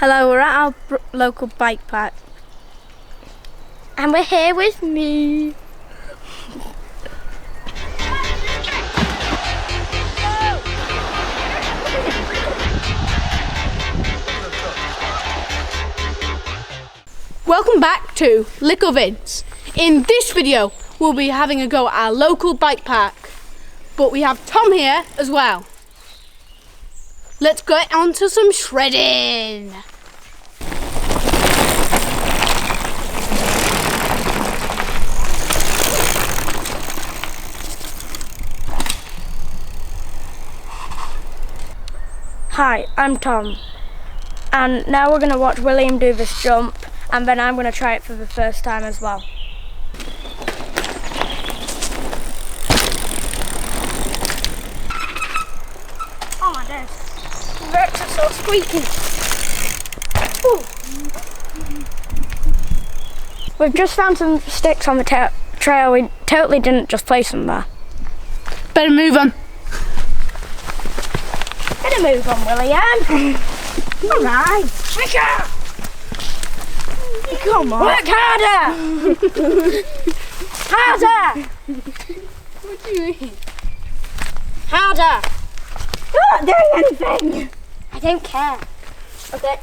Hello, we're at our local bike park. And we're here with me. Welcome back to Little Vids. In this video, we'll be having a go at our local bike park. But we have Tom here as well. Let's get on to some shredding. Hi, I'm Tom, and now we're going to watch William do this jump, and then I'm going to try it for the first time as well. Oh my days, the brakes are so squeaky. Ooh. We've just found some sticks on the trail. We totally didn't just place them there. Better move on. Better move on, William. Alright. Quicker! Come on. Work harder! Harder! What do you mean? Harder! You're not doing anything! I don't care. Okay.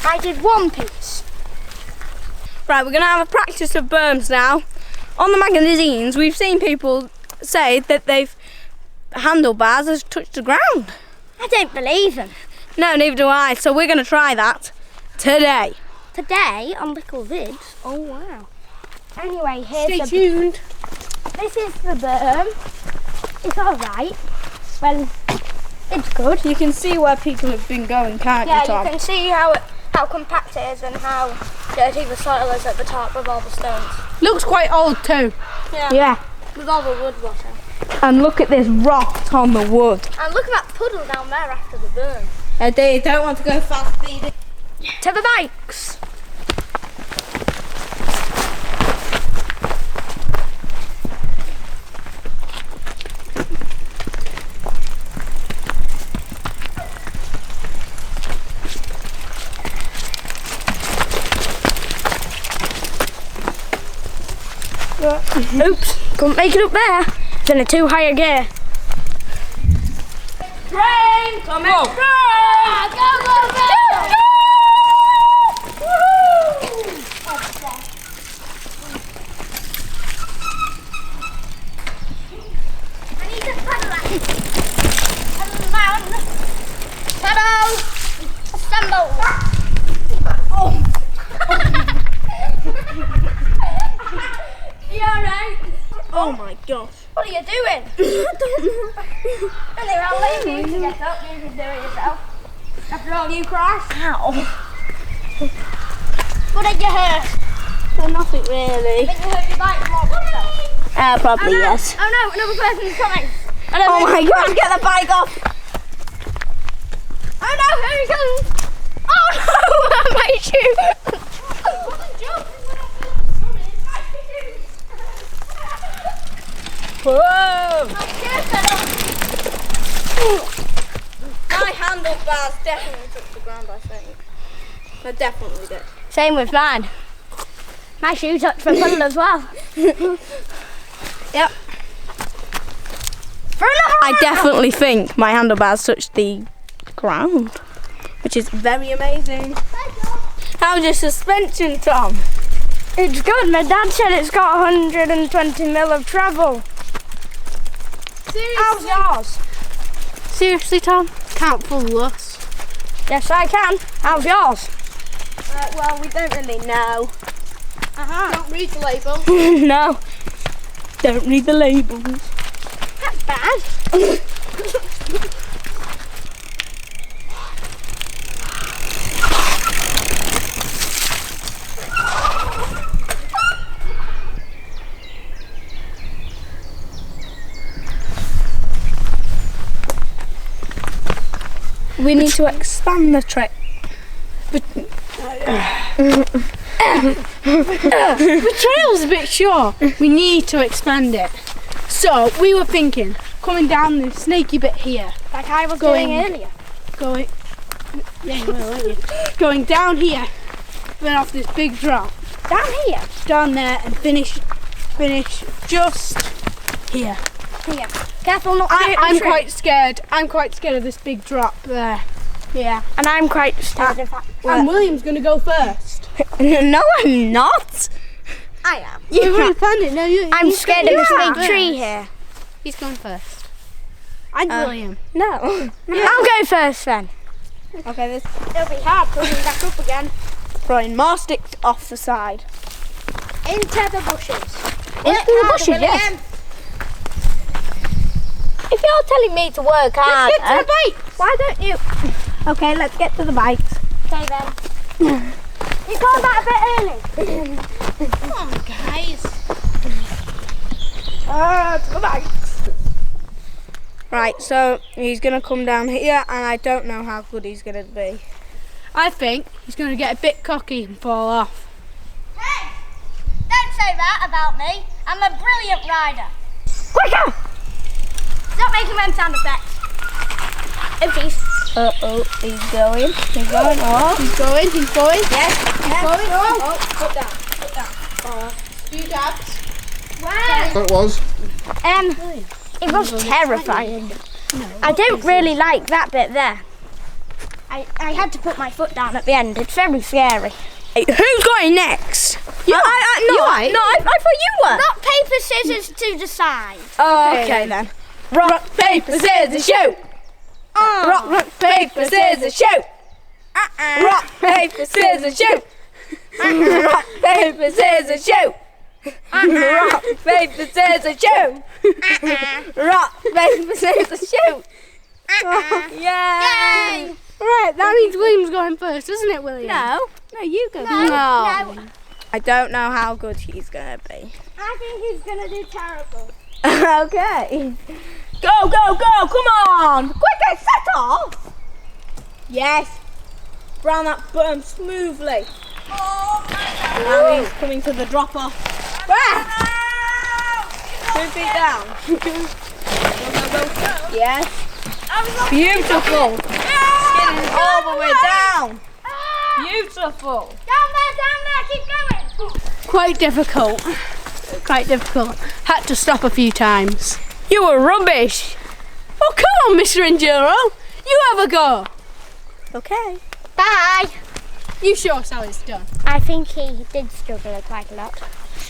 I did one piece. Right, we're going to have a practice of berms now. On the magazines, we've seen people say that handlebars has touched the ground. I don't believe them. No, neither do I. So we're going to try that today. Today on Little Vids. Oh wow. Anyway, here's Stay tuned. This is the berm. It's alright. Well, it's good. You can see where people have been going, can't you, Tom? Yeah, you can see how compact it is and how dirty the soil is at the top with all the stones. Looks quite old too. Yeah. With all the wood rotting. And look at this rot on the wood. And look at that puddle down there after the burn. They don't want to go fast speeding. To the bikes. Oops, couldn't make it up there. It's in a too high a gear. Train coming through! Go, go, go! I need to pedal that. Pedal down. Pedal. Assemble. Oh. You alright? Oh my gosh. What are you doing? I don't know. Anyway, I'll leave you to get up. You can do it yourself. After all, you crashed. Ow. What did you hurt? Well, nothing really. Did you hurt your bike more than yourself? Probably Oh no. yes. Oh no, another person's coming. Oh my god, get the bike off! Oh no, here he comes. Oh no, my shoe. Whoa! My My handlebars definitely touched the ground, I think. I definitely did. Same with mine. My shoe touched the puddle as well. Yep. For another I definitely think my handlebars touched the ground, which is very amazing. How's your suspension, Tom? It's good. My dad said it's got 120 mil of travel. How's yours? Seriously, Tom? Can't fool us. Yes, I can. How's yours? Well, we don't really know. Don't read the label. No. Don't read the labels. That's bad. We need to expand the track. The trail's a bit short. We need to expand it. So we were thinking, coming down this snaky bit here. Like I was Going- doing earlier. Going Yeah, you will, won't you? Going down here, then off this big drop. Down here? Down there and finish just here. Here. Careful not to hit the I'm tree. quite scared. I'm quite scared of this big drop there. Yeah. And I'm quite scared of that. And William's going to go first. No, I'm not. I am. You've already found it. No, I'm scared of this big tree here. He's going first. I'm William. No. I'll go first then. Okay, It'll be hard pulling back up again. throwing more sticks off the side. Into the bushes. Into the bushes, yes. If you're telling me to work hard, Let's get to the bikes. why don't you? Okay, let's get to the bikes. Okay then. You called that a bit early. Come on, guys. To the bikes. Right, so he's going to come down here, and I don't know how good he's going to be. I think he's going to get a bit cocky and fall off. Hey! Don't say that about me. I'm a brilliant rider. Quicker! Stop making them sound effects. Oopsies. Uh-oh, he's going. He's going. Oh, he's going. He's going. Yes. He's going. Oh, put down. Put down. Few dabs. wow. That was. It was terrifying. I don't really like that bit there. I had to put my foot down at the end. It's very scary. Hey, who's going next? You. No, I thought you were. Rock, paper, scissors to decide. Oh, okay then. Rock, paper, scissors, shoot. Rock, paper, scissors, shoot. Rock, paper, scissors, shoot. Rock, paper, scissors, shoot. Rock, paper, scissors, shoot. Rock, paper, scissors, shoot. Yay! Right, that means William's going first, doesn't it, William? No, you go. no. I don't know how good he's going to be. I think he's gonna do terrible. Okay. Go, go, go, come on. Quicker, set off. Yes. Round that berm smoothly. Oh, Now he's coming to the drop off. Ah! 2 feet down. Go. Yes. Beautiful. Skidding all the way down. Beautiful. Down there, keep going. Quite difficult. Had to stop a few times. You were rubbish. Oh, come on, Mr. Enduro. You have a go. Okay. Bye. You show us how it's done. I think he did struggle quite a lot.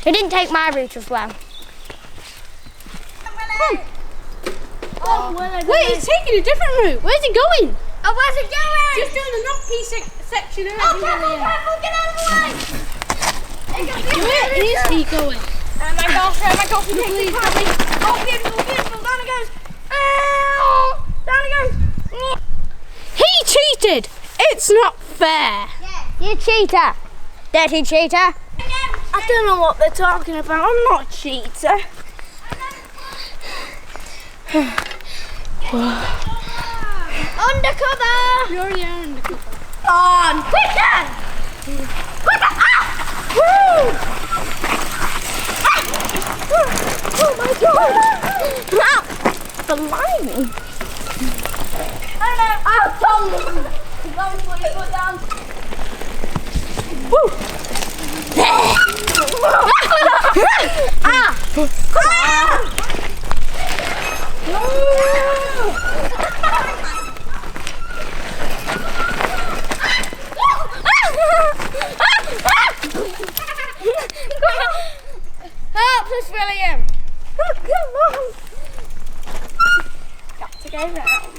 He didn't take my route as well. Wait, he's taking a different route. Where's he going? Oh, where's it going? Just doing the knock piece section of Oh, careful, get out of the way. Where is he going? Oh my gosh, please. Oh, beautiful, down it goes. Oh, down it goes. He cheated. It's not fair. You cheater. Dirty cheater. I don't know what they're talking about. I'm not a cheater. Undercover. You're undercover. On. Quicker. Ah! Woo! Oh my god! Blimey. Hello! Oh, Tom! Don't put your foot down. Woo! Ah! Help us, William! Oh, come on. Got to go round.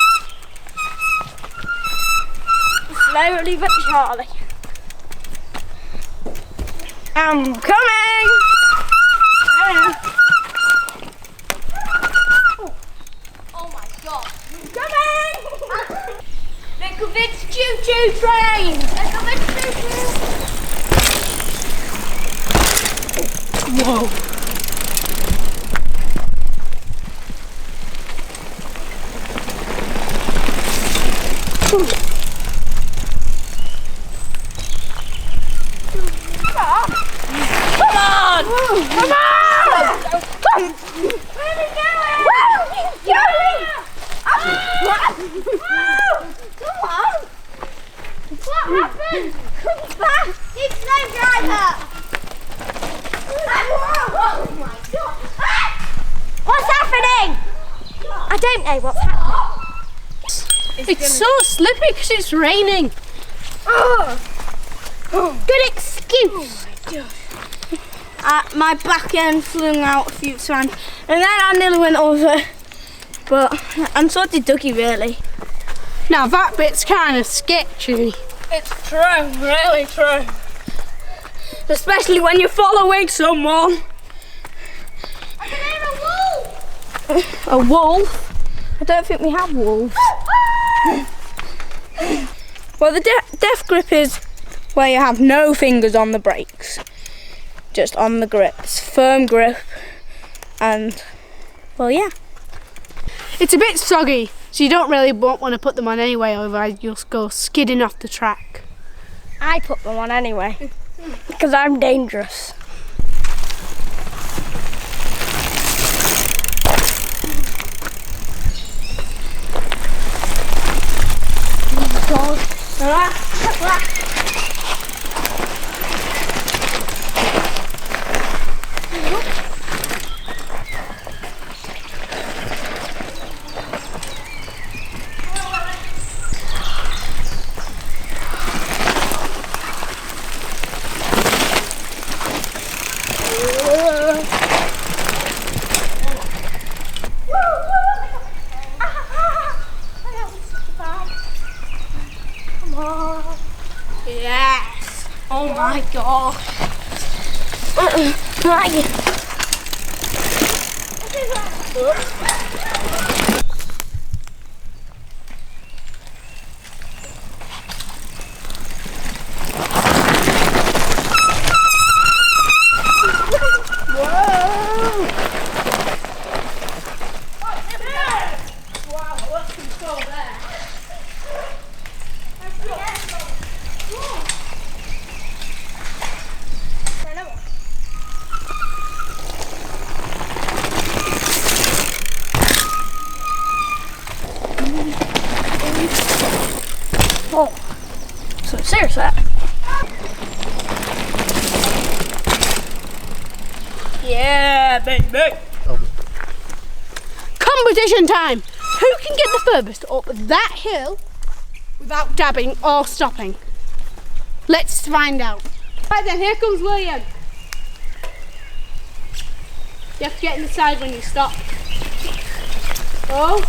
Slowly but surely. I'm coming. Oh my god! Coming. Nikovitz choo-choo train. Nikovitz choo-choo. Whoa. Come on! Where are we going? Where are you going? Come on! Fast! Keep slow, driver! Oh my god! What's happening? I don't know what's happening. It's so slippy because it's raining. Good excuse. My back end flew out a few times and then I nearly went over. And so did Dougie, really. Now that bit's kind of sketchy. It's true, really true. Especially when you're following someone. I can hear a wolf! A wolf? I don't think we have wolves. Well, the death grip is where you have no fingers on the brakes. Just on the grips. Firm grip. And, well, yeah. It's a bit soggy, so you don't really want to put them on anyway, otherwise you'll go skidding off the track. I put them on anyway, because I'm dangerous. Yes! Oh my gosh! Oh, so serious that. Yeah, baby. Competition time! Who can get the furthest up that hill without dabbing or stopping? Let's find out. Right then, here comes William. You have to get in the side when you stop. Oh.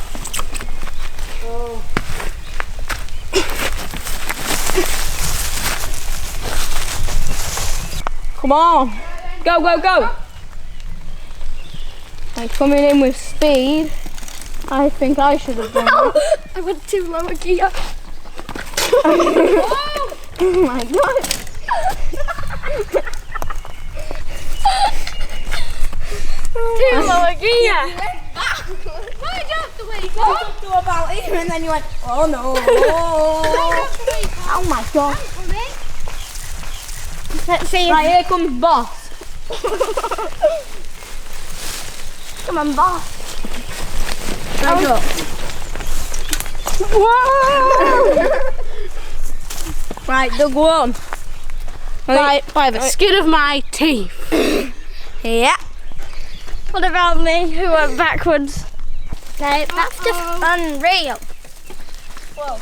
Oh. Come on. Go, go, go. I'm coming in with speed. I think I should have done it. I went too low a gear. Oh my god. Too low a gear. Why do you have to wait? You up to about here and then you went, oh no. Oh my god. Let's see. Right, here comes boss. Come on, boss. Right, go. Whoa! Right, Doug won. By the skin of my teeth. Yeah. What about me, who went backwards? No, that's just unreal. Whoa.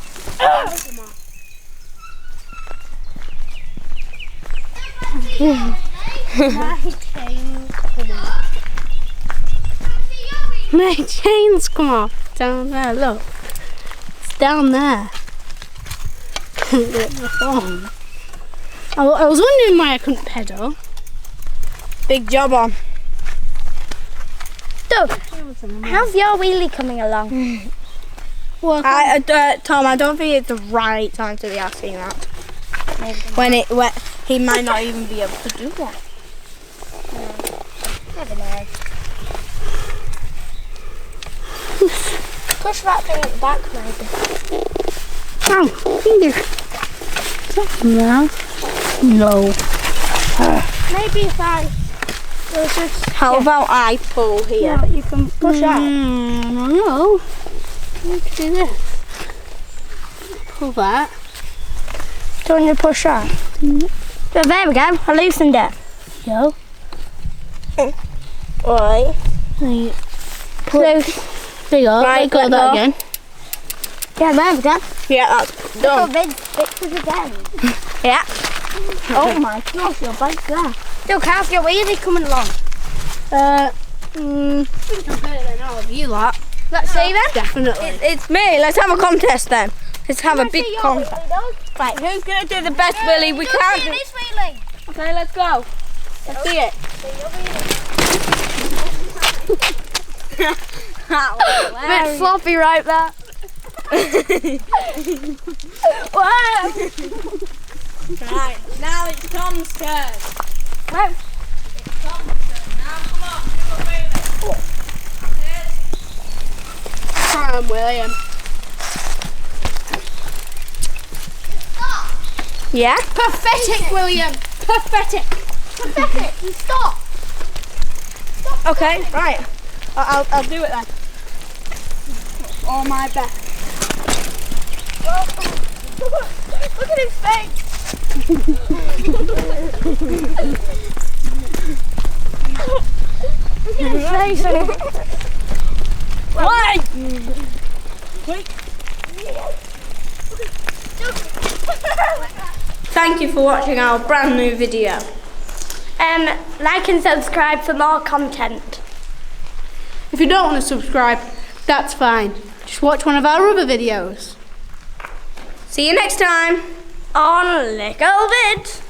My chains come off. Down there, look. It's down there. The phone. I was wondering why I couldn't pedal. Big job on. Doug, how's your wheelie coming along? Well, Tom, I don't think it's the right time to be asking that. When he might not even be able to do that. Never know. Push that thing back, maybe. ow, finger. Something now. No. Maybe if I just. How about I pull here? Yeah, you can push out. No. You can do this. Pull that. Do you want to push that? Oh, there we go. I loosened it. Go. Right. So, there you go. Right, Go let that go. again. Yeah, there we go. Yeah, that's Oh, done. Vince, fix it again. Yeah. Oh my gosh, your bike's there. Look, how's your wheelie coming along? I think I'm better than all of you lot. Let's see then. Definitely. It's me. Let's have a contest then. Let's have a big contest. Wheelie, Right, who's going to do the best wheelie? We can't do. this wheelie. Okay, let's go. Let's see it. Bit floppy right there. Wow. Right, now it's Tom's turn. Wow. It's Tom's turn. Now, come on, do a wheelie. Come on, William. Yeah? Pathetic, William. Pathetic. Pathetic. You stop. Okay, right. I'll do it then. All my best. Look at his face. Look at his face. Why? Thank you for watching our brand new video. Like and subscribe for more content. If you don't want to subscribe, that's fine. Just watch one of our other videos. See you next time. On Little Bit.